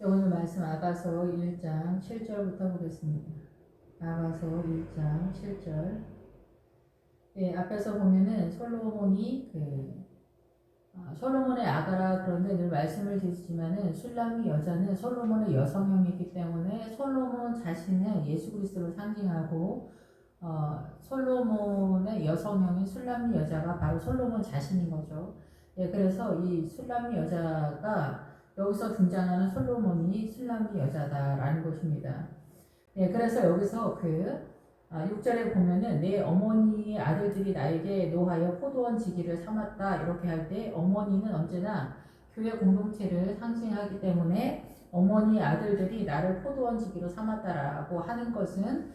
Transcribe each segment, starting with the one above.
오늘 말씀 아가서 1장 7절부터 보겠습니다. 아가서 1장 7절. 예, 앞에서 보면은 솔로몬의 아가라 그런데 늘 말씀을 드리지만은 술람미 여자는 솔로몬의 여성형이기 때문에 솔로몬 자신은 예수 그리스도를 상징하고 솔로몬의 여성형인 술람미 여자가 바로 솔로몬 자신인 거죠. 예, 그래서 이 술람미 여자가 여기서 등장하는 솔로몬이 술람미 여자다라는 것입니다. 예, 그래서 여기서 6절에 보면은 내 어머니의 아들들이 나에게 노하여 포도원 지기를 삼았다 이렇게 할 때 어머니는 언제나 교회 공동체를 상징하기 때문에 어머니의 아들들이 나를 포도원 지기로 삼았다라고 하는 것은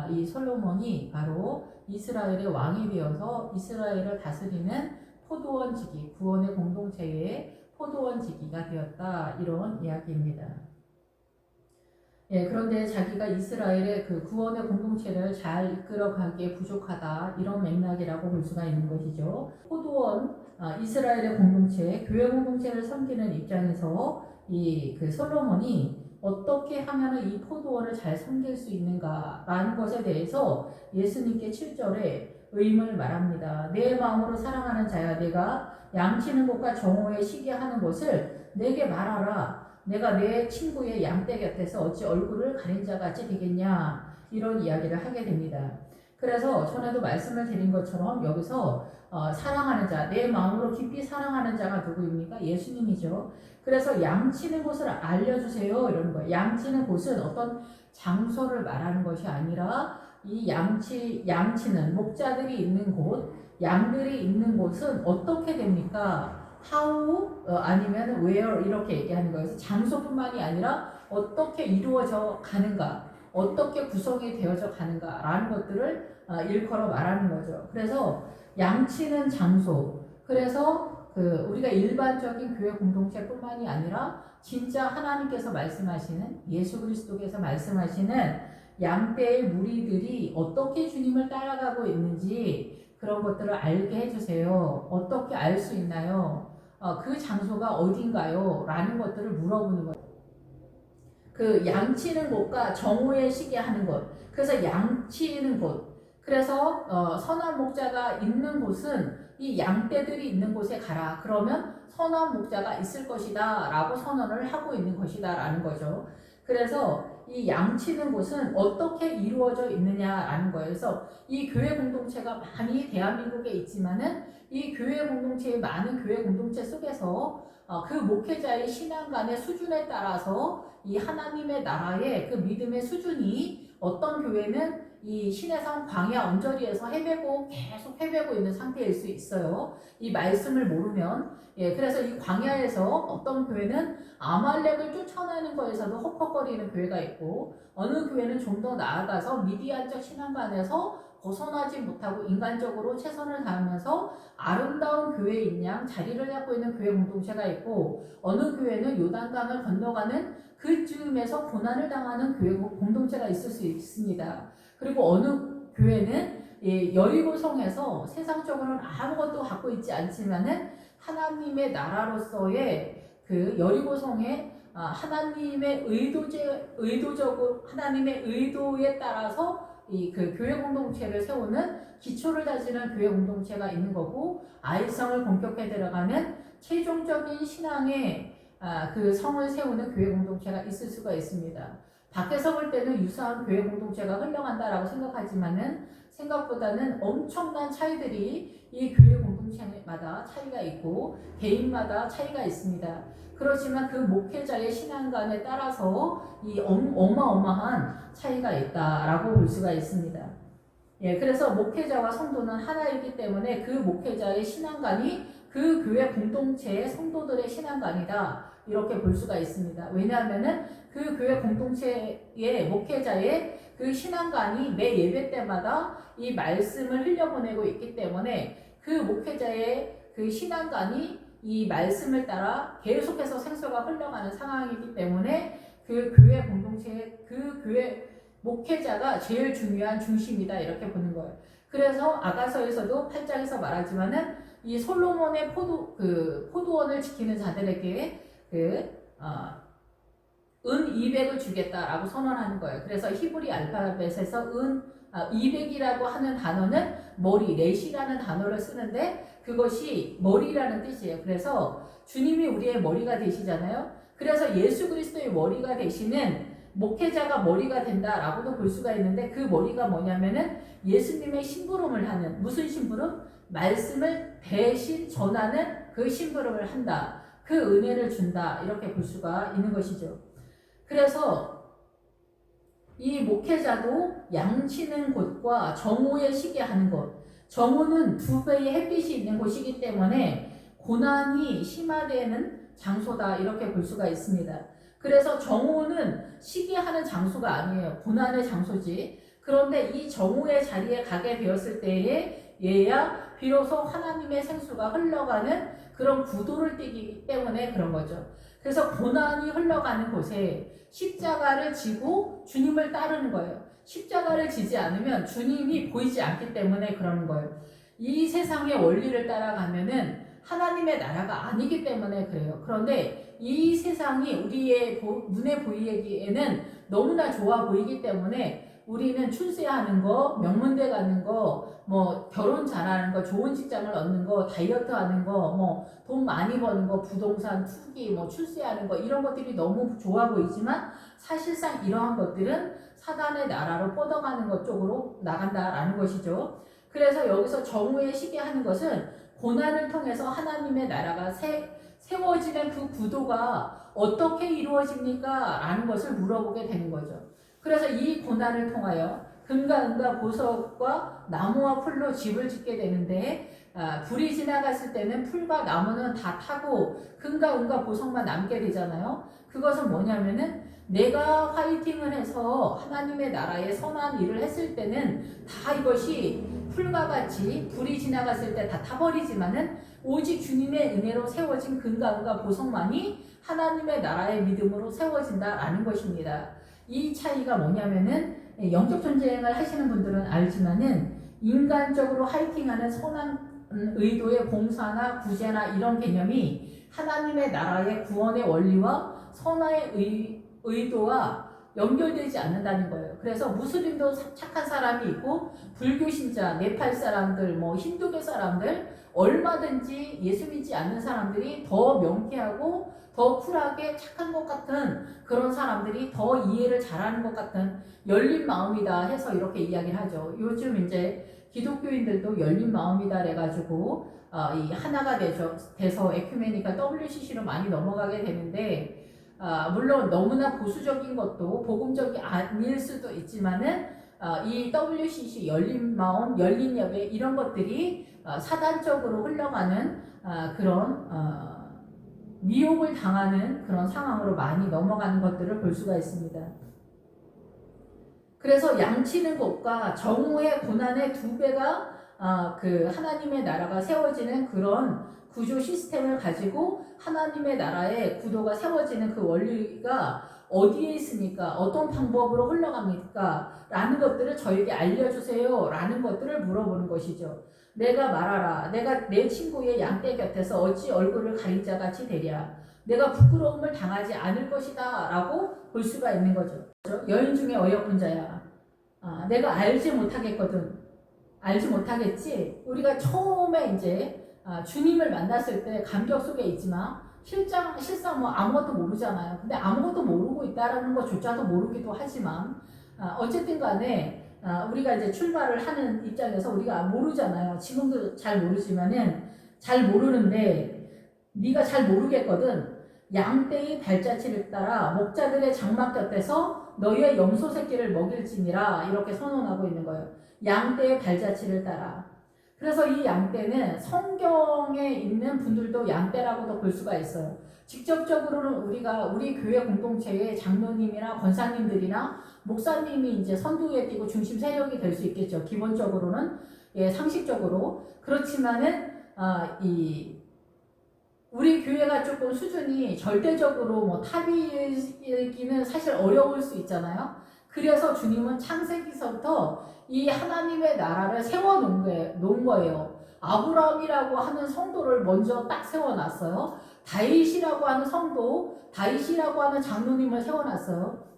이 솔로몬이 바로 이스라엘의 왕이 되어서 이스라엘을 다스리는 포도원 지기, 구원의 공동체의 포도원 지기가 되었다 이런 이야기입니다. 예, 그런데 자기가 이스라엘의 그 구원의 공동체를 잘 이끌어가기에 부족하다 이런 맥락이라고 볼 수가 있는 것이죠. 포도원, 이스라엘의 공동체, 교회 공동체를 섬기는 입장에서 솔로몬이 어떻게 하면 이 포도원을 잘 섬길 수 있는가라는 것에 대해서 예수님께 7절에 의임을 말합니다. 내 마음으로 사랑하는 자야, 내가 양치는 것과 정오에 쉬게 하는 것을 내게 말하라. 내가 내 친구의 양떼 곁에서 어찌 얼굴을 가린 자 같이 되겠냐 이런 이야기를 하게 됩니다. 그래서 전에도 말씀을 드린 것처럼 여기서 사랑하는 자, 내 마음으로 깊이 사랑하는 자가 누구입니까? 예수님이죠. 그래서 양치는 곳을 알려주세요 이러는 거예요. 양치는 곳은 어떤 장소를 말하는 것이 아니라 이 양치는 목자들이 있는 곳, 양들이 있는 곳은 어떻게 됩니까? how 아니면 where 이렇게 얘기하는 거예요. 장소뿐만이 아니라 어떻게 이루어져 가는가, 어떻게 구성이 되어져 가는가라는 것들을 일컬어 말하는 거죠. 그래서 양치는 장소. 그래서 우리가 일반적인 교회 공동체뿐만이 아니라 진짜 하나님께서 말씀하시는 예수 그리스도께서 말씀하시는 양떼의 무리들이 어떻게 주님을 따라가고 있는지 그런 것들을 알게 해주세요. 어떻게 알 수 있나요? 그 장소가 어딘가요? 라는 것들을 물어보는 거예요. 그 양치는 곳과 정오에 쉬게 하는 곳. 그래서 양치는 곳. 그래서 선한 목자가 있는 곳은 이 양떼들이 있는 곳에 가라. 그러면 선한 목자가 있을 것이다 라고 선언을 하고 있는 것이다 라는 거죠. 그래서 이 양치는 곳은 어떻게 이루어져 있느냐라는 거예요. 그래서 이 교회 공동체가 많이 대한민국에 있지만은 이 교회 공동체의 많은 교회 공동체 속에서 그 목회자의 신앙관의 수준에 따라서 이 하나님의 나라의 그 믿음의 수준이 어떤 교회는 이 신해상 광야 언저리에서 계속 헤매고 있는 상태일 수 있어요. 이 말씀을 모르면. 예, 그래서 이 광야에서 어떤 교회는 아말렉을 쫓아내는 거에서도 헉헉거리는 교회가 있고 어느 교회는 좀 더 나아가서 미디안적 신앙관에서 벗어나지 못하고 인간적으로 최선을 다하면서 아름다운 교회인 양 자리를 잡고 있는 교회 공동체가 있고 어느 교회는 요단강을 건너가는 그쯤에서 고난을 당하는 교회 공동체가 있을 수 있습니다. 그리고 어느 교회는 여리고성에서 세상적으로는 아무것도 갖고 있지 않지만은 하나님의 나라로서의 그 여리고성에 하나님의 의도적으로 하나님의 의도에 따라서 그 교회 공동체를 세우는 기초를 다지는 교회 공동체가 있는 거고 아이성을 본격해 들어가는 최종적인 신앙의 그 성을 세우는 교회 공동체가 있을 수가 있습니다. 밖에서 볼 때는 유사한 교회 공동체가 흘러간다라고 생각하지만은 생각보다는 엄청난 차이들이 이 교회 공동체마다 차이가 있고 개인마다 차이가 있습니다. 그렇지만 그 목회자의 신앙관에 따라서 이 어마어마한 차이가 있다라고 볼 수가 있습니다. 예, 그래서 목회자와 성도는 하나이기 때문에 그 목회자의 신앙관이 그 교회 공동체의 성도들의 신앙관이다 이렇게 볼 수가 있습니다. 왜냐하면은 그 교회 공동체의 목회자의 그 신앙관이 매 예배 때마다 이 말씀을 흘려보내고 있기 때문에 그 목회자의 그 신앙관이 이 말씀을 따라 계속해서 생수가 흘러가는 상황이기 때문에 그 교회 공동체의 그 교회 목회자가 제일 중요한 중심이다 이렇게 보는 거예요. 그래서 아가서에서도 8장에서 말하지만은 이 솔로몬의 포도원을 지키는 자들에게 은 200을 주겠다라고 선언하는 거예요. 그래서 히브리 알파벳에서 200이라고 하는 단어는 머리, 렛이라는 단어를 쓰는데 그것이 머리라는 뜻이에요. 그래서 주님이 우리의 머리가 되시잖아요. 그래서 예수 그리스도의 머리가 되시는 목회자가 머리가 된다라고도 볼 수가 있는데 그 머리가 뭐냐면은 예수님의 심부름을 하는, 무슨 심부름? 말씀을 대신 전하는 그 심부름을 한다. 그 은혜를 준다. 이렇게 볼 수가 있는 것이죠. 그래서 이 목회자도 양치는 곳과 정오에 쉬게 하는 곳. 정오는 2배의 햇빛이 있는 곳이기 때문에 고난이 심화되는 장소다. 이렇게 볼 수가 있습니다. 그래서 정오는 쉬게 하는 장소가 아니에요. 고난의 장소지. 그런데 이 정오의 자리에 가게 되었을 때에 얘야 비로소 하나님의 생수가 흘러가는 그런 구도를 띠기 때문에 그런 거죠. 그래서 고난이 흘러가는 곳에 십자가를 지고 주님을 따르는 거예요. 십자가를 지지 않으면 주님이 보이지 않기 때문에 그러는 거예요. 이 세상의 원리를 따라가면은 하나님의 나라가 아니기 때문에 그래요. 그런데 이 세상이 우리의 눈에 보이기에는 너무나 좋아 보이기 때문에 우리는 출세하는 거, 명문대 가는 거, 뭐 결혼 잘하는 거, 좋은 직장을 얻는 거, 다이어트 하는 거, 뭐 돈 많이 버는 거, 부동산 투기, 뭐 출세하는 거 이런 것들이 너무 좋아 보이지만 사실상 이러한 것들은 사단의 나라로 뻗어가는 것 쪽으로 나간다라는 것이죠. 그래서 여기서 정오에 쉬게 하는 것은 고난을 통해서 하나님의 나라가 세워지는 그 구도가 어떻게 이루어집니까? 라는 것을 물어보게 되는 거죠. 그래서 이 고난을 통하여 금과 은과 보석과 나무와 풀로 집을 짓게 되는데 불이 지나갔을 때는 풀과 나무는 다 타고 금과 은과 보석만 남게 되잖아요. 그것은 뭐냐면은 내가 화이팅을 해서 하나님의 나라에 선한 일을 했을 때는 다 이것이 풀과 같이 불이 지나갔을 때 다 타버리지만은 오직 주님의 은혜로 세워진 금과 은과 보석만이 하나님의 나라의 믿음으로 세워진다라는 것입니다. 이 차이가 뭐냐면은 영적 전쟁을 하시는 분들은 알지만은 인간적으로 화이팅하는 선한 의도의 봉사나 구제나 이런 개념이 하나님의 나라의 구원의 원리와 선한 의도와 연결되지 않는다는 거예요. 그래서 무슬림도 착한 사람이 있고 불교 신자, 네팔 사람들, 뭐 힌두교 사람들 얼마든지 예수 믿지 않는 사람들이 더 명쾌하고 더 쿨하게 착한 것 같은 그런 사람들이 더 이해를 잘하는 것 같은 열린 마음이다 해서 이렇게 이야기를 하죠. 요즘 이제 기독교인들도 열린 마음이다 해가지고 이 하나가 돼서 에큐메니컬 WCC로 많이 넘어가게 되는데 물론 너무나 보수적인 것도 복음적이 아닐 수도 있지만은 이 WCC 열린 마음, 열린 예배 이런 것들이 사단적으로 흘러가는 그런 미혹을 당하는 그런 상황으로 많이 넘어가는 것들을 볼 수가 있습니다. 그래서 양치는 곳과 정오의 고난의 2배가 그 하나님의 나라가 세워지는 그런 구조 시스템을 가지고 하나님의 나라의 구도가 세워지는 그 원리가 어디에 있습니까? 어떤 방법으로 흘러갑니까? 라는 것들을 저에게 알려주세요. 라는 것들을 물어보는 것이죠. 내가 말하라. 내가 내 친구의 양떼 곁에서 어찌 얼굴을 가린 자같이 되랴. 내가 부끄러움을 당하지 않을 것이다. 라고 볼 수가 있는 거죠. 여인 중에 어여쁜 자야. 내가 알지 못하겠거든. 알지 못하겠지. 우리가 처음에 이제 주님을 만났을 때 감격 속에 있지만 실상 뭐 아무것도 모르잖아요. 근데 아무것도 모르고 있다라는 것조차도 모르기도 하지만 어쨌든 간에 우리가 이제 출발을 하는 입장에서 우리가 모르잖아요. 지금도 잘 모르지만은 잘 모르는데 네가 잘 모르겠거든. 양떼의 발자취를 따라 목자들의 장막 곁에서 너희의 염소 새끼를 먹일지니라 이렇게 선언하고 있는 거예요. 양떼의 발자취를 따라. 그래서 이 양떼는 성경에 있는 분들도 양떼라고도 볼 수가 있어요. 직접적으로는 우리 교회 공동체의 장로님이나 권사님들이나 목사님이 이제 선두에 띄고 중심 세력이 될 수 있겠죠. 기본적으로는 상식적으로 그렇지만은 우리 교회가 조금 수준이 절대적으로 뭐 탑이기는 사실 어려울 수 있잖아요. 그래서 주님은 창세기서부터 이 하나님의 나라를 세워놓은 거예요. 아브라함이라고 하는 성도를 먼저 딱 세워놨어요. 다윗이라고 하는 성도, 다윗이라고 하는 장로님을 세워놨어요.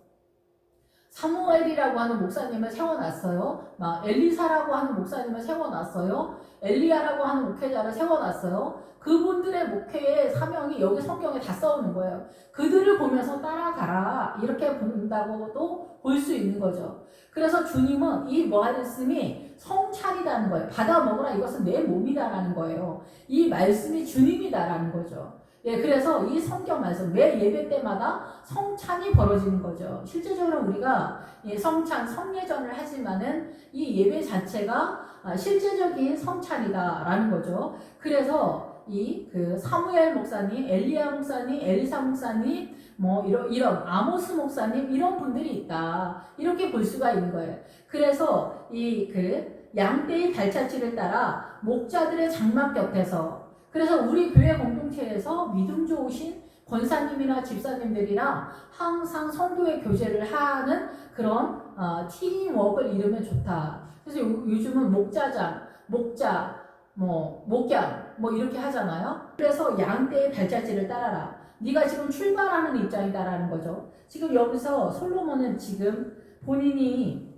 사무엘이라고 하는 목사님을 세워놨어요. 막 엘리사라고 하는 목사님을 세워놨어요. 엘리야라고 하는 목회자를 세워놨어요. 그분들의 목회의 사명이 여기 성경에 다 써오는 거예요. 그들을 보면서 따라가라 이렇게 본다고도 볼 수 있는 거죠. 그래서 주님은 이 말씀이 성찬이라는 거예요. 받아 먹으라, 이것은 내 몸이다라는 거예요. 이 말씀이 주님이다라는 거죠. 예, 그래서 이 성경 말씀 매 예배 때마다 성찬이 벌어지는 거죠. 실제적으로 우리가 성찬, 성례전을 하지만은 이 예배 자체가 실제적인 성찬이다라는 거죠. 그래서 그 사무엘 목사님, 엘리야 목사님, 엘리사 목사님, 뭐 이런 아모스 목사님 이런 분들이 있다, 이렇게 볼 수가 있는 거예요. 그래서 그 양떼의 발자취를 따라 목자들의 장막 곁에서, 그래서 우리 교회 공동체에서 믿음 좋으신 권사님이나 집사님들이랑 항상 성도의 교제를 하는 그런 팀워크를 이루면 좋다. 그래서 요즘은 목자장, 목자, 목양 이렇게 하잖아요. 그래서 양떼의 발자취를 따라라. 네가 지금 출발하는 입장이다라는 거죠. 지금 여기서 솔로몬은 지금 본인이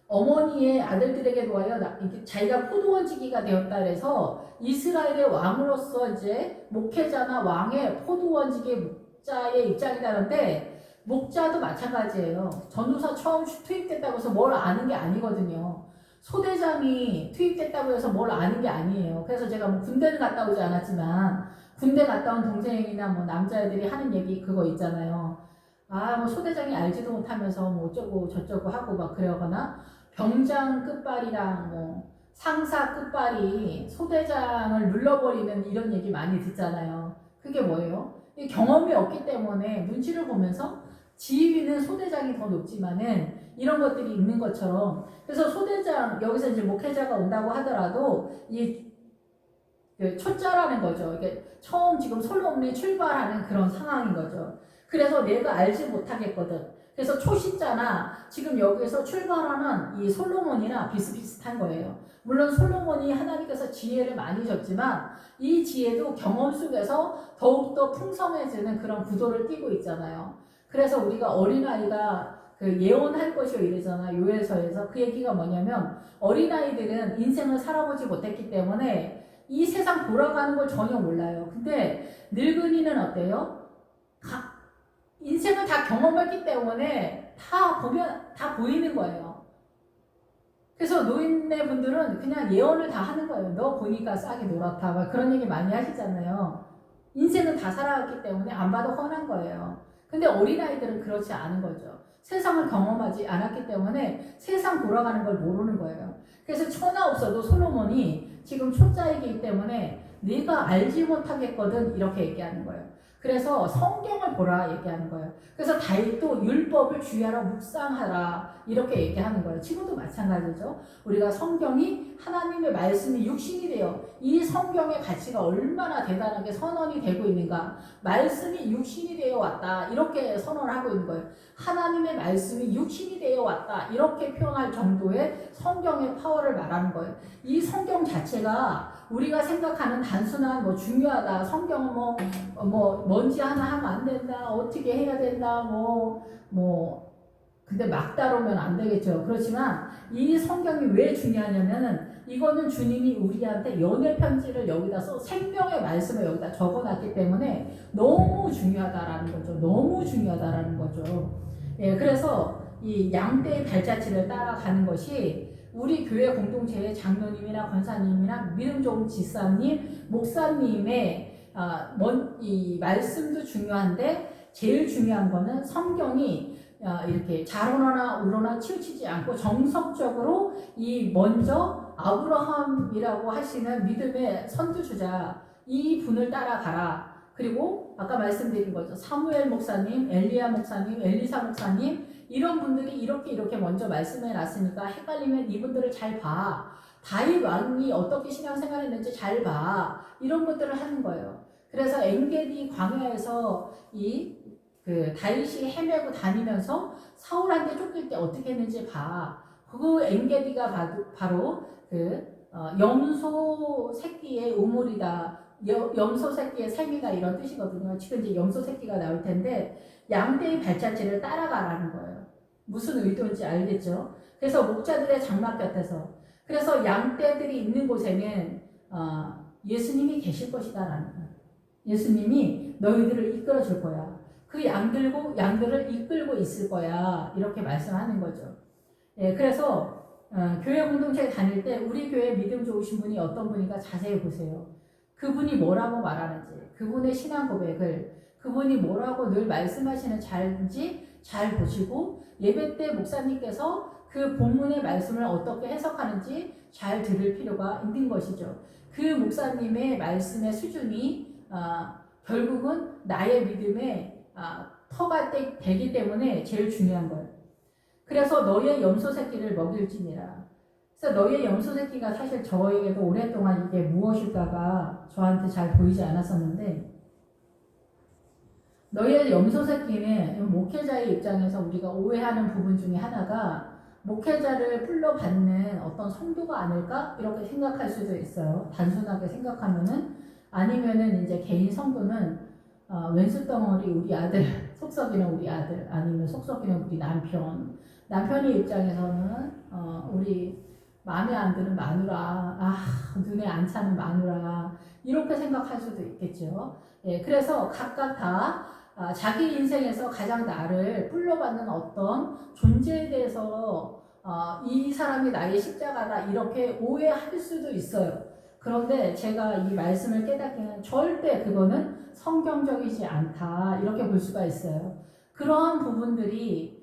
어머니의 아들들에게 놓아여 자기가 포도원지기가 되었다 그래서 이스라엘의 왕으로서 이제 목회자나 왕의 포도원지기 목자의 입장이라는데, 목자도 마찬가지예요. 전도사 처음 투입됐다고 해서 뭘 아는 게 아니거든요. 소대장이 투입됐다고 해서 뭘 아는 게 아니에요. 그래서 제가 뭐 군대는 갔다 오지 않았지만 군대 갔다 온 동생이나 뭐 남자애들이 하는 얘기 그거 있잖아요. 뭐 소대장이 알지도 못하면서 뭐 어쩌고 저쩌고 하고 막 그러거나, 병장 끝발이랑 뭐 상사 끝발이 소대장을 눌러버리는 이런 얘기 많이 듣잖아요. 그게 뭐예요? 경험이 없기 때문에 눈치를 보면서 지위는 소대장이 더 높지만은 이런 것들이 있는 것처럼, 그래서 소대장, 여기서 이제 목회자가 온다고 하더라도 그 초짜라는 거죠. 이게 처음 지금 솔로몬이 출발하는 그런 상황인 거죠. 그래서 내가 알지 못하겠거든. 그래서 초신자나 지금 여기서 출발하는 이 솔로몬이나 비슷비슷한 거예요. 물론 솔로몬이 하나님께서 지혜를 많이 줬지만 이 지혜도 경험 속에서 더욱더 풍성해지는 그런 구도를 띠고 있잖아요. 그래서 우리가 어린아이가 그 예언할 것이요 이러잖아, 요엘서에서. 그 얘기가 뭐냐면 어린아이들은 인생을 살아보지 못했기 때문에 이 세상 돌아가는 걸 전혀 몰라요. 근데 늙은이는 어때요? 인생을 다 경험했기 때문에 다 보면 다 보이는 거예요. 그래서 노인네 분들은 그냥 예언을 다 하는 거예요. 너 보니까 싹이 노랗다, 막 그런 얘기 많이 하시잖아요. 인생은 다 살아왔기 때문에 안 봐도 뻔한 거예요. 근데 어린아이들은 그렇지 않은 거죠. 세상을 경험하지 않았기 때문에 세상 돌아가는 걸 모르는 거예요. 그래서 천하 없어도 솔로몬이 지금 초짜이기 때문에 네가 알지 못하겠거든 이렇게 얘기하는 거예요. 그래서 성경을 보라 얘기하는 거예요. 그래서 다윗도 율법을 주의하라, 묵상하라 이렇게 얘기하는 거예요. 지금도 마찬가지죠. 우리가 성경이 하나님의 말씀이 육신이 되어 이 성경의 가치가 얼마나 대단하게 선언이 되고 있는가. 말씀이 육신이 되어 왔다 이렇게 선언을 하고 있는 거예요. 하나님의 말씀이 육신이 되어 왔다 이렇게 표현할 정도의 성경의 파워를 말하는 거예요. 이 성경 자체가 우리가 생각하는 단순한 중요하다, 성경은 뭔지 하나 하면 안 된다, 어떻게 해야 된다, 근데 막 다루면 안 되겠죠. 그렇지만 이 성경이 왜 중요하냐면은 이거는 주님이 우리한테 연애 편지를 여기다 생명의 말씀을 여기다 적어놨기 때문에 너무 중요하다라는 거죠. 너무 중요하다라는 거죠. 예, 그래서 이 양떼의 발자취를 따라가는 것이 우리 교회 공동체의 장로님이나 권사님이나 믿음 좋은 집사님, 목사님의 이 말씀도 중요한데 제일 중요한 거는 성경이 이렇게 좌로나 우로나 치우치지 않고 정석적으로 이 먼저 아브라함이라고 하시는 믿음의 선두주자 이 분을 따라가라. 그리고 아까 말씀드린 거죠. 사무엘 목사님, 엘리야 목사님, 엘리사 목사님 이런 분들이 이렇게 먼저 말씀해 놨으니까 헷갈리면 이분들을 잘 봐. 다윗 왕이 어떻게 신앙생활했는지 잘 봐. 이런 것들을 하는 거예요. 그래서 엔게디 광야에서 그 다윗이 헤매고 다니면서 사울한테 쫓길 때 어떻게 했는지 봐. 그 엔게디가 바로 그 염소 새끼의 우물이다. 염소 새끼의 삶이다 이런 뜻이거든요. 지금 이제 염소 새끼가 나올 텐데 양떼의 발자취를 따라가라는 거예요. 무슨 의도인지 알겠죠? 그래서 목자들의 장막 곁에서 그래서 양떼들이 있는 곳에는 예수님이 계실 것이다라는 거예요. 예수님이 너희들을 이끌어 줄 거야. 그 양들을 이끌고 있을 거야. 이렇게 말씀하는 거죠. 예, 그래서 교회 공동체에 다닐 때 우리 교회 믿음 좋으신 분이 어떤 분인가 자세히 보세요. 그분이 뭐라고 말하는지, 그분의 신앙 고백을, 그분이 뭐라고 늘 말씀하시는 잘인지 잘 보시고 예배 때 목사님께서 그 본문의 말씀을 어떻게 해석하는지 잘 들을 필요가 있는 것이죠. 그 목사님의 말씀의 수준이 결국은 나의 믿음의 터가 되기 때문에 제일 중요한 거예요. 그래서 너의 염소 새끼를 먹일지니라. 그래서 너의 염소 새끼가 사실 저에게도 오랫동안 이게 무엇일까가 저한테 잘 보이지 않았었는데 너의 염소 새끼는 목회자의 입장에서 우리가 오해하는 부분 중에 하나가 목회자를 불러받는 어떤 성도가 아닐까? 이렇게 생각할 수도 있어요. 단순하게 생각하면은 아니면은 이제 개인 성도는 왼수 덩어리 우리 아들, 속 썩이는 우리 아들, 아니면 속 썩이는 우리 남편의 입장에서는 우리 마음에 안 드는 마누라, 눈에 안 차는 마누라 이렇게 생각할 수도 있겠죠. 예, 그래서 각각 다 자기 인생에서 가장 나를 불러받는 어떤 존재에 대해서 이 사람이 나의 십자가다 이렇게 오해할 수도 있어요. 그런데 제가 이 말씀을 깨닫기는 절대 그거는 성경적이지 않다 이렇게 볼 수가 있어요. 그러한 부분들이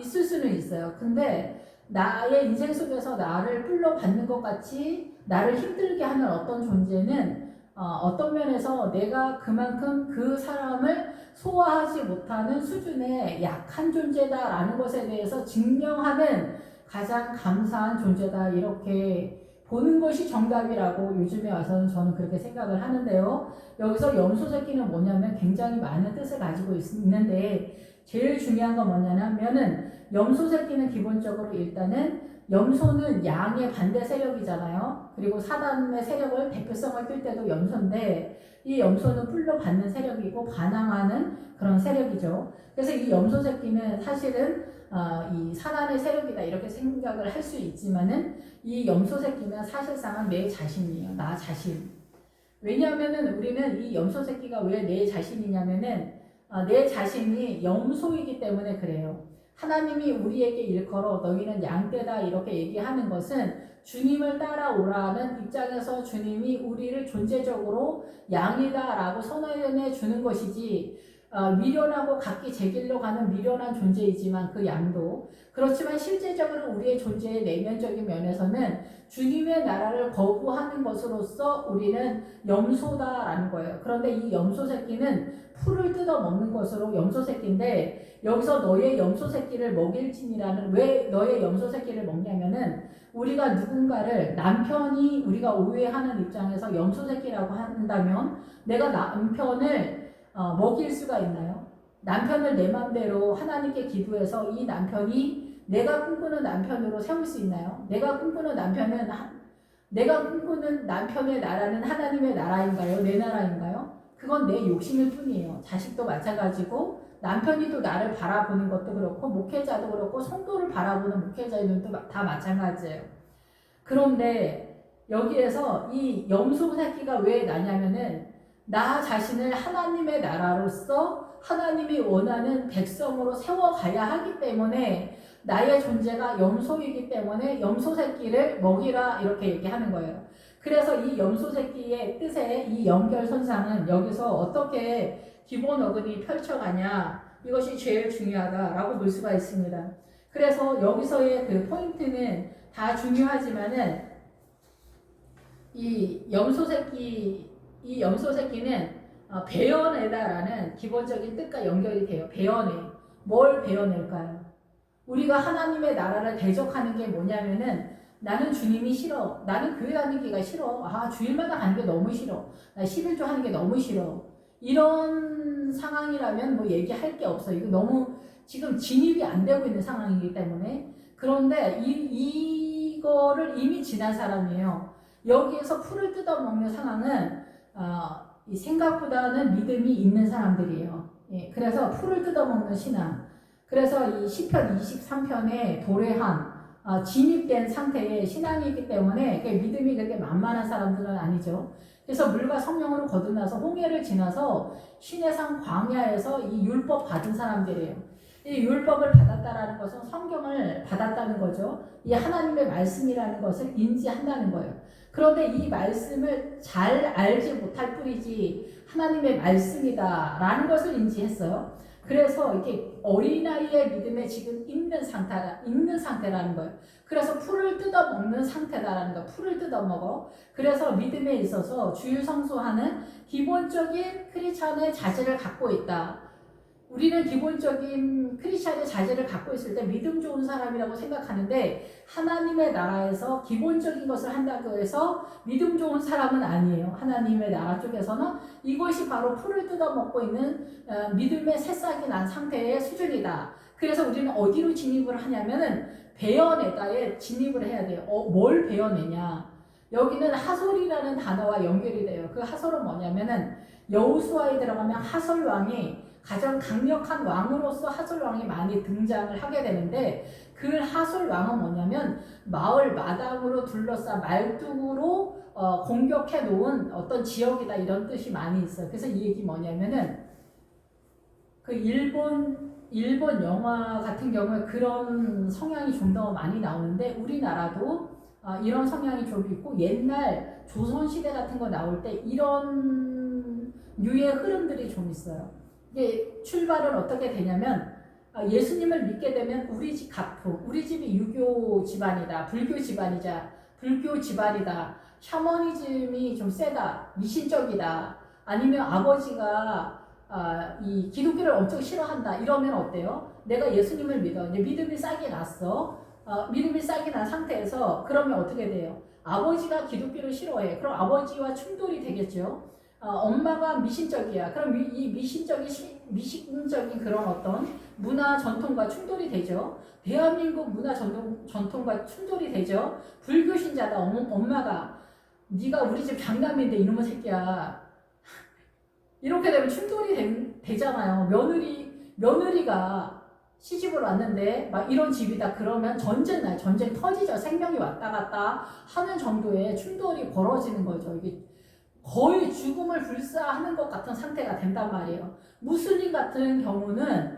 있을 수는 있어요. 근데 나의 인생 속에서 나를 불러받는 것 같이 나를 힘들게 하는 어떤 존재는 어떤 면에서 내가 그만큼 그 사람을 소화하지 못하는 수준의 약한 존재다라는 것에 대해서 증명하는 가장 감사한 존재다 이렇게 보는 것이 정답이라고 요즘에 와서는 저는 그렇게 생각을 하는데요. 여기서 염소 새끼는 뭐냐면 굉장히 많은 뜻을 가지고 있는데 제일 중요한 건 뭐냐면은 염소 새끼는 기본적으로 일단은 염소는 양의 반대 세력이잖아요. 그리고 사단의 세력을 대표성을 띨 때도 염소인데 이 염소는 풀로 받는 세력이고 반항하는 그런 세력이죠. 그래서 이 염소 새끼는 사실은 이 사단의 세력이다 이렇게 생각을 할 수 있지만은 이 염소 새끼는 사실상은 내 자신이에요. 나 자신. 왜냐하면은 우리는 이 염소 새끼가 왜 내 자신이냐면은 내 자신이 염소이기 때문에 그래요. 하나님이 우리에게 일컬어 너희는 양떼다 이렇게 얘기하는 것은 주님을 따라오라는 입장에서 주님이 우리를 존재적으로 양이다라고 선언해 주는 것이지 미련하고 각기 제 길로 가는 미련한 존재이지만 그 양도 그렇지만 실제적으로 우리의 존재의 내면적인 면에서는 주님의 나라를 거부하는 것으로서 우리는 염소다라는 거예요. 그런데 이 염소 새끼는 풀을 뜯어 먹는 것으로 염소 새끼인데 여기서 너의 염소 새끼를 먹일지니라는 왜 너의 염소 새끼를 먹냐면은 우리가 누군가를 남편이 우리가 오해하는 입장에서 염소 새끼라고 한다면 내가 남편을 먹일 수가 있나요? 남편을 내 맘대로 하나님께 기도해서 이 남편이 내가 꿈꾸는 남편으로 세울 수 있나요? 내가 꿈꾸는 남편의 나라는 하나님의 나라인가요? 내 나라인가요? 그건 내 욕심일 뿐이에요. 자식도 마찬가지고 남편이 또 나를 바라보는 것도 그렇고 목회자도 그렇고 성도를 바라보는 목회자의 눈도 다 마찬가지예요. 그런데 여기에서 이 염소 새끼가 왜 나냐면은 나 자신을 하나님의 나라로서 하나님이 원하는 백성으로 세워가야 하기 때문에 나의 존재가 염소이기 때문에 염소 새끼를 먹이라 이렇게 얘기하는 거예요. 그래서 이 염소 새끼의 뜻의 이 연결선상은 여기서 어떻게 기본 어근이 펼쳐가냐 이것이 제일 중요하다라고 볼 수가 있습니다. 그래서 여기서의 그 포인트는 다 중요하지만은 이 염소 새끼는 배어내다라는 기본적인 뜻과 연결이 돼요. 배어내. 뭘 배어낼까요? 우리가 하나님의 나라를 대적하는 게 뭐냐면은 나는 주님이 싫어. 나는 교회 다니기가 싫어. 주일마다 가는 게 너무 싫어. 나 11조 하는 게 너무 싫어. 이런 상황이라면 뭐 얘기할 게 없어. 이거 너무 지금 진입이 안 되고 있는 상황이기 때문에. 그런데 이거를 이미 지난 사람이에요. 여기에서 풀을 뜯어먹는 상황은 이 생각보다는 믿음이 있는 사람들이에요. 예, 그래서 풀을 뜯어먹는 신앙. 그래서 이 시편 23편에 도래한 진입된 상태의 신앙이기 때문에 믿음이 그렇게 만만한 사람들은 아니죠. 그래서 물과 성령으로 거듭나서 홍해를 지나서 시내산 광야에서 이 율법 받은 사람들이에요. 이 율법을 받았다라는 것은 성경을 받았다는 거죠. 이 하나님의 말씀이라는 것을 인지한다는 거예요. 그런데 이 말씀을 잘 알지 못할 뿐이지 하나님의 말씀이다라는 것을 인지했어요. 그래서 이렇게 어린아이의 믿음에 지금 있는 상태라는 거예요. 그래서 풀을 뜯어먹는 상태다라는 거예요. 풀을 뜯어먹어. 그래서 믿음에 있어서 주일 성수하는 기본적인 크리스찬의 자질을 갖고 있다. 우리는 기본적인 크리스찬의 자질을 갖고 있을 때 믿음 좋은 사람이라고 생각하는데 하나님의 나라에서 기본적인 것을 한다고 해서 믿음 좋은 사람은 아니에요. 하나님의 나라 쪽에서는 이것이 바로 풀을 뜯어먹고 있는 믿음의 새싹이 난 상태의 수준이다. 그래서 우리는 어디로 진입을 하냐면은 베어내다에 진입을 해야 돼요. 뭘 베어내냐? 여기는 하솔이라는 단어와 연결이 돼요. 그 하솔은 뭐냐면은 여호수아에 들어가면 하솔 왕이 가장 강력한 왕으로서 하솔 왕이 많이 등장을 하게 되는데 그 하솔 왕은 뭐냐면 마을 마당으로 둘러싼 말뚝으로 공격해 놓은 어떤 지역이다 이런 뜻이 많이 있어요. 그래서 이 얘기 뭐냐면은 그 일본 영화 같은 경우에 그런 성향이 좀 더 많이 나오는데 우리나라도 이런 성향이 좀 있고 옛날 조선시대 같은 거 나올 때 이런 류의 흐름들이 좀 있어요. 이게 출발은 어떻게 되냐면 예수님을 믿게 되면 우리 집 가풍, 우리 집이 유교 집안이다, 불교 집안이자 불교 집안이다, 샤머니즘이 좀 세다, 미신적이다, 아니면 아버지가 이 기독교를 엄청 싫어한다 이러면 어때요? 내가 예수님을 믿어. 이제 믿음이 싹이 났어. 믿음이 싹이 난 상태에서 그러면 어떻게 돼요? 아버지가 기독교를 싫어해. 그럼 아버지와 충돌이 되겠죠. 엄마가 미신적이야. 그럼 이 미신적인 그런 어떤 문화 전통과 충돌이 되죠. 대한민국 문화 전통과 충돌이 되죠. 불교 신자다. 엄마가 네가 우리 집 장남인데 이놈의 새끼야. 이렇게 되면 충돌이 되잖아요. 며느리가 시집을 왔는데 막 이런 집이다 그러면 전쟁 터지죠. 생명이 왔다 갔다 하는 정도의 충돌이 벌어지는 거죠. 이게 거의 죽음을 불사하는 것 같은 상태가 된단 말이에요. 무슬림 같은 경우는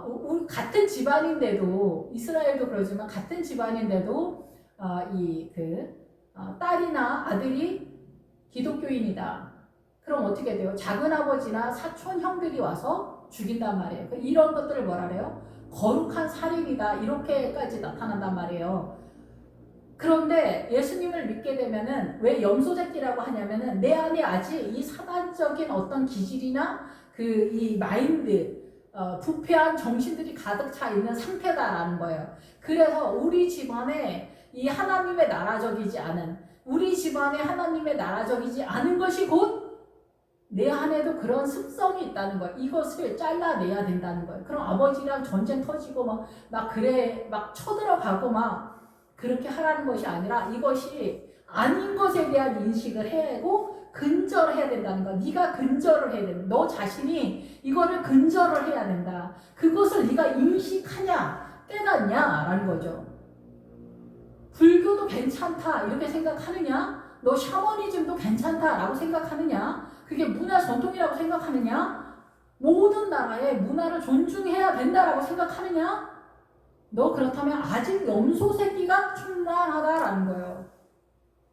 우리 같은 집안인데도 이스라엘도 그러지만 같은 집안인데도 딸이나 아들이 기독교인이다. 그럼 어떻게 돼요? 작은아버지나 사촌 형들이 와서 죽인단 말이에요. 이런 것들을 뭐라 그래요? 거룩한 살인이다. 이렇게까지 나타난단 말이에요. 그런데 예수님을 믿게 되면은 왜 염소새끼라고 하냐면은 내 안에 아직 이 사단적인 어떤 기질이나 이 마인드, 부패한 정신들이 가득 차 있는 상태다라는 거예요. 그래서 우리 집안에 이 하나님의 나라적이지 않은, 우리 집안에 하나님의 나라적이지 않은 것이 곧 내 안에도 그런 습성이 있다는 거예요. 이것을 잘라내야 된다는 거예요. 그럼 아버지랑 전쟁 터지고 막 쳐들어가고 그렇게 하라는 것이 아니라 이것이 아닌 것에 대한 인식을 해야고 근절해야 된다는 거야. 네가 근절을 해야 된다. 너 자신이 이거를 근절을 해야 된다. 그것을 네가 인식하냐 깨닫냐 라는 거죠. 불교도 괜찮다 이렇게 생각하느냐? 너 샤머니즘도 괜찮다라고 생각하느냐? 그게 문화 전통이라고 생각하느냐? 모든 나라의 문화를 존중해야 된다라고 생각하느냐? 너 그렇다면 아직 염소 새끼가 충만하다라는 거예요.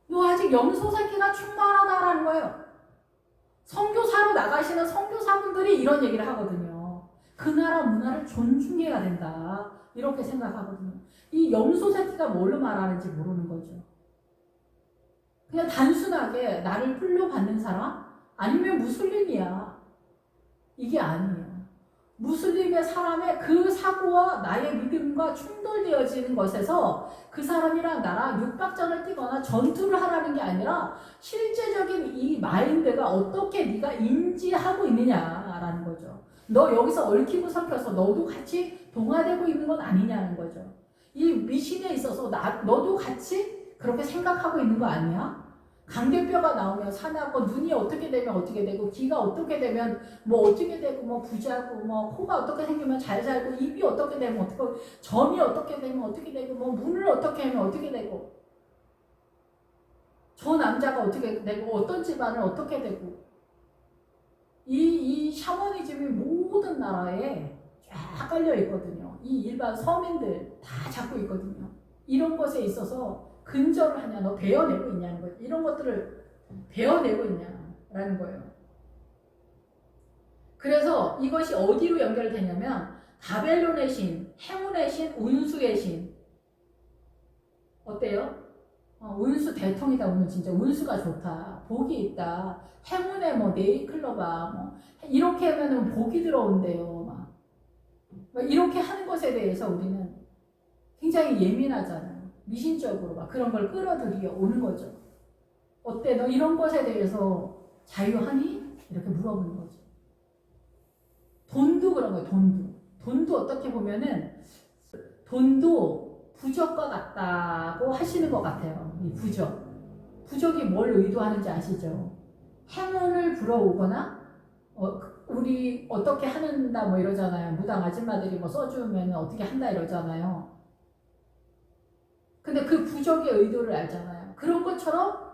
너 아직 염소 새끼가 충만하다라는 거예요. 선교사로 나가시는 선교사분들이 이런 얘기를 하거든요. 그 나라 문화를 존중해야 된다. 이렇게 생각하거든요. 이 염소 새끼가 뭘로 말하는지 모르는 거죠. 그냥 단순하게 나를 풀려받는 사람? 아니면 무슬림이야. 이게 아니에요. 무슬림의 사람의 그 사고와 나의 믿음과 충돌되어지는 것에서 그 사람이랑 나랑 육박전을 뛰거나 전투를 하라는 게 아니라 실제적인 이 마인드가 어떻게 네가 인지하고 있느냐라는 거죠. 너 여기서 얽히고 섞여서 너도 같이 동화되고 있는 건 아니냐는 거죠. 이 미신에 있어서 너도 같이 그렇게 생각하고 있는 거 아니야? 광대뼈가 나오면 사나고, 눈이 어떻게 되면 어떻게 되고, 귀가 어떻게 되면 뭐 어떻게 되고, 뭐 부자고, 뭐 코가 어떻게 생기면 잘 살고, 입이 어떻게 되면 어떻게, 점이 어떻게 되면 어떻게 되고, 뭐 눈을 어떻게 하면 어떻게 되고, 저 남자가 어떻게 되고, 어떤 집안을 어떻게 되고, 이 샤머니즘이 모든 나라에 쫙 깔려 있거든요. 이 일반 서민들 다 잡고 있거든요. 이런 것에 있어서 근절을 하냐, 너 배워내고 있냐는 거예요. 이런 것들을 배워내고 있냐라는 거예요. 그래서 이것이 어디로 연결되냐면 바벨론의 신, 행운의 신, 운수의 신. 어때요? 운수 대통이다. 오늘 진짜 운수가 좋다. 복이 있다. 행운의 뭐 네이클로바 뭐 이렇게 하면은 복이 들어온대요. 막 이렇게 하는 것에 대해서 우리는 굉장히 예민하잖아요. 미신적으로 막 그런 걸 끌어들여 오는 거죠. 어때? 너 이런 것에 대해서 자유하니? 이렇게 물어보는 거죠. 돈도 그런 거예요. 돈도 어떻게 보면은 돈도 부적과 같다고 하시는 것 같아요. 이 부적이 뭘 의도하는지 아시죠? 행운을 불어오거나 우리 어떻게 한다 뭐 이러잖아요. 무당 아줌마들이 뭐 써주면 어떻게 한다 이러잖아요. 근데 그 부적의 의도를 알잖아요. 그런 것처럼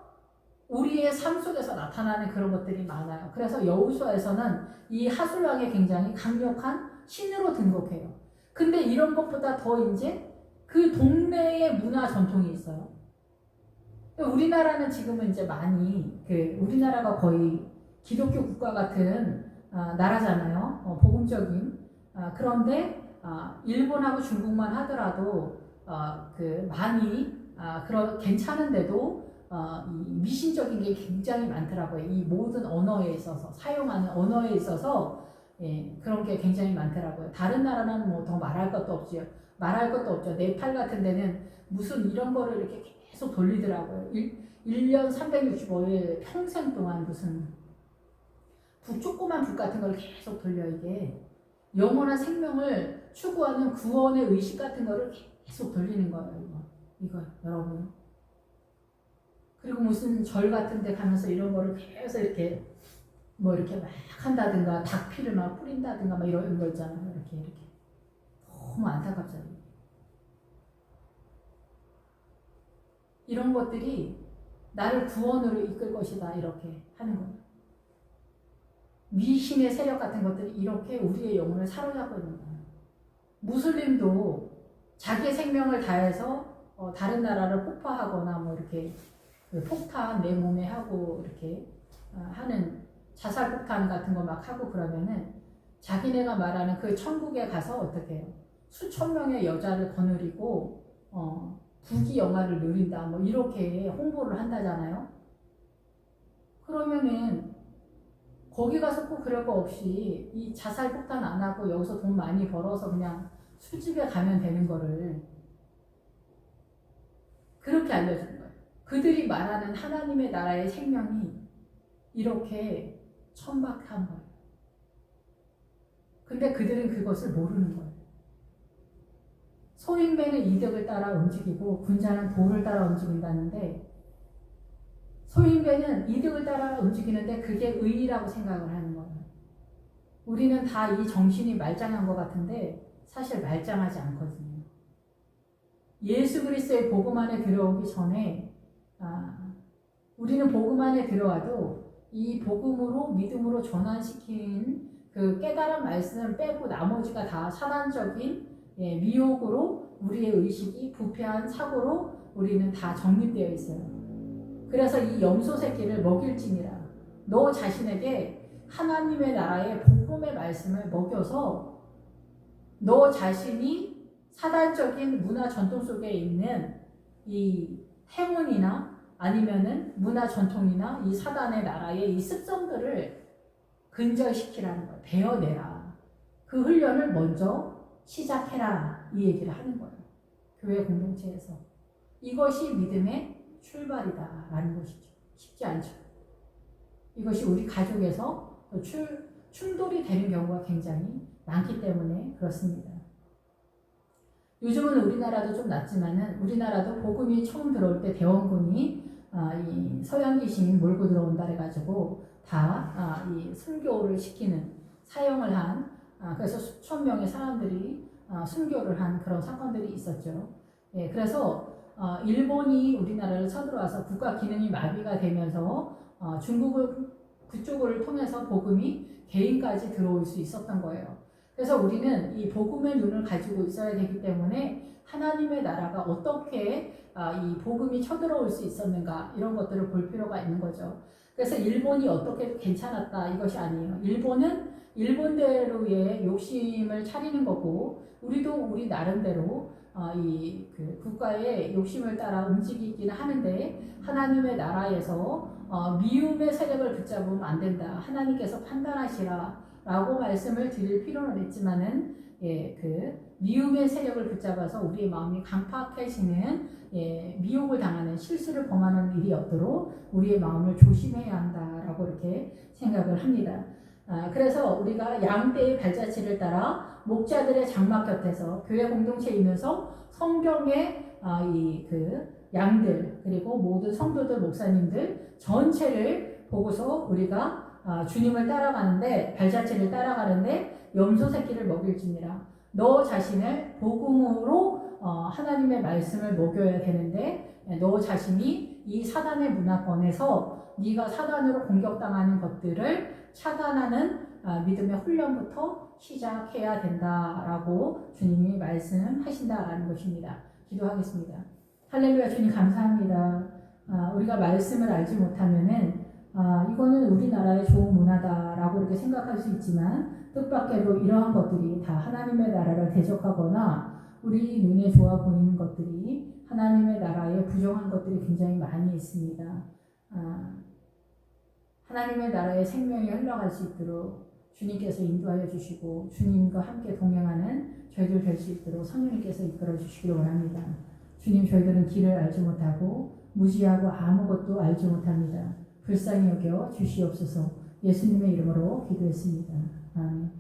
우리의 삶 속에서 나타나는 그런 것들이 많아요. 그래서 여호수아에서는 이 하술왕이 굉장히 강력한 신으로 등극해요. 근데 이런 것보다 더 이제 그 동네의 문화 전통이 있어요. 우리나라는 지금은 이제 많이 우리나라가 거의 기독교 국가 같은 나라잖아요. 복음적인. 그런데 일본하고 중국만 하더라도 많이 그런 괜찮은데도 이 미신적인 게 굉장히 많더라고요. 이 모든 언어에 있어서 사용하는 언어에 있어서 그런 게 굉장히 많더라고요. 다른 나라는 뭐 더 말할 것도 없죠. 네팔 같은 데는 무슨 이런 거를 이렇게 계속 돌리더라고요. 1년 365일 평생 동안 무슨 조그만 북 같은 걸 계속 돌려. 이게 영원한 생명을 추구하는 구원의 의식 같은 거를 계속 돌리는 거예요. 이거 여러분. 그리고 무슨 절 같은 데 가면서 이런 거를 계속 이렇게 뭐 이렇게 막 한다든가 닭피를 막 뿌린다든가 막 이런 거 있잖아요. 이렇게 너무 안타깝잖아요. 이런 것들이 나를 구원으로 이끌 것이다 이렇게 하는 거예요. 미신의 세력 같은 것들이 이렇게 우리의 영혼을 사로잡고 있는 거예요. 무슬림도 자기의 생명을 다해서 다른 나라를 폭파하거나 뭐 이렇게 폭탄 내 몸에 하고 이렇게 하는 자살 폭탄 같은 거 막 하고 그러면은 자기네가 말하는 그 천국에 가서 어떻게 해요? 수천 명의 여자를 거느리고 부귀 영화를 누린다 뭐 이렇게 홍보를 한다잖아요. 그러면은 거기 가서 꼭 그럴 거 없이 이 자살 폭탄 안 하고 여기서 돈 많이 벌어서 그냥 술집에 가면 되는 거를 그렇게 알려주는 거예요. 그들이 말하는 하나님의 나라의 생명이 이렇게 천박한 거예요. 근데 그들은 그것을 모르는 거예요. 소인배는 이득을 따라 움직이고 군자는 도를 따라 움직인다는데 소인배는 이득을 따라 움직이는데 그게 의의라고 생각을 하는 거예요. 우리는 다 이 정신이 말짱한 것 같은데 사실 말짱하지 않거든요. 예수 그리스도의 복음 안에 들어오기 전에 우리는 복음 안에 들어와도 이 복음으로 믿음으로 전환시킨 그 깨달은 말씀을 빼고 나머지가 다 사단적인 미혹으로 우리의 의식이 부패한 사고로 우리는 다 정립되어 있어요. 그래서 이 염소 새끼를 먹일지니라. 너 자신에게 하나님의 나라의 복음의 말씀을 먹여서 너 자신이 사단적인 문화 전통 속에 있는 이 행운이나 아니면은 문화 전통이나 이 사단의 나라의 이 습성들을 근절시키라는 거예요. 배워내라. 그 훈련을 먼저 시작해라. 이 얘기를 하는 거예요. 교회 공동체에서. 이것이 믿음의 출발이다라는 것이죠. 쉽지 않죠. 이것이 우리 가족에서 충돌이 되는 경우가 굉장히 많기 때문에 그렇습니다. 요즘은 우리나라도 좀 낫지만은 우리나라도 복음이 처음 들어올 때 대원군이 이 서양 귀신 몰고 들어온다 해가지고 다 이 순교를 시키는 사형을 한 그래서 수천 명의 사람들이 순교를 한 그런 사건들이 있었죠. 예, 그래서 일본이 우리나라를 쳐들어와서 국가 기능이 마비가 되면서 중국을 그쪽을 통해서 복음이 개인까지 들어올 수 있었던 거예요. 그래서 우리는 이 복음의 눈을 가지고 있어야 되기 때문에 하나님의 나라가 어떻게 이 복음이 쳐들어올 수 있었는가 이런 것들을 볼 필요가 있는 거죠. 그래서 일본이 어떻게 괜찮았다 이것이 아니에요. 일본은 일본대로의 욕심을 차리는 거고 우리도 우리 나름대로 그 국가의 욕심을 따라 움직이기는 하는데 하나님의 나라에서 미움의 세력을 붙잡으면 안 된다. 하나님께서 판단하시라 라고 말씀을 드릴 필요는 있지만은 그 미움의 세력을 붙잡아서 우리의 마음이 강팍해지는 미혹을 당하는 실수를 범하는 일이 없도록 우리의 마음을 조심해야 한다라고 이렇게 생각을 합니다. 그래서 우리가 양떼의 발자취를 따라 목자들의 장막 곁에서 교회 공동체에 있면서 성경의 그 양들 그리고 모든 성도들 목사님들 전체를 보고서 우리가 주님을 따라가는데 발자취를 따라가는데 염소 새끼를 먹일지니라. 너 자신을 복음으로 하나님의 말씀을 먹여야 되는데 너 자신이 이 사단의 문화권에서 네가 사단으로 공격당하는 것들을 차단하는 믿음의 훈련부터 시작해야 된다라고 주님이 말씀하신다라는 것입니다. 기도하겠습니다. 할렐루야. 주님 감사합니다. 우리가 말씀을 알지 못하면은 이거는 우리나라의 좋은 문화다라고 이렇게 생각할 수 있지만 뜻밖에도 이러한 것들이 다 하나님의 나라를 대적하거나 우리 눈에 좋아 보이는 것들이 하나님의 나라에 부정한 것들이 굉장히 많이 있습니다. 하나님의 나라의 생명이 흘러갈 수 있도록 주님께서 인도하여 주시고 주님과 함께 동행하는 저희들 될 수 있도록 성령님께서 이끌어 주시기를 원합니다. 주님, 저희들은 길을 알지 못하고 무지하고 아무것도 알지 못합니다. 불쌍히 여겨 주시옵소서. 예수님의 이름으로 기도했습니다. 아멘.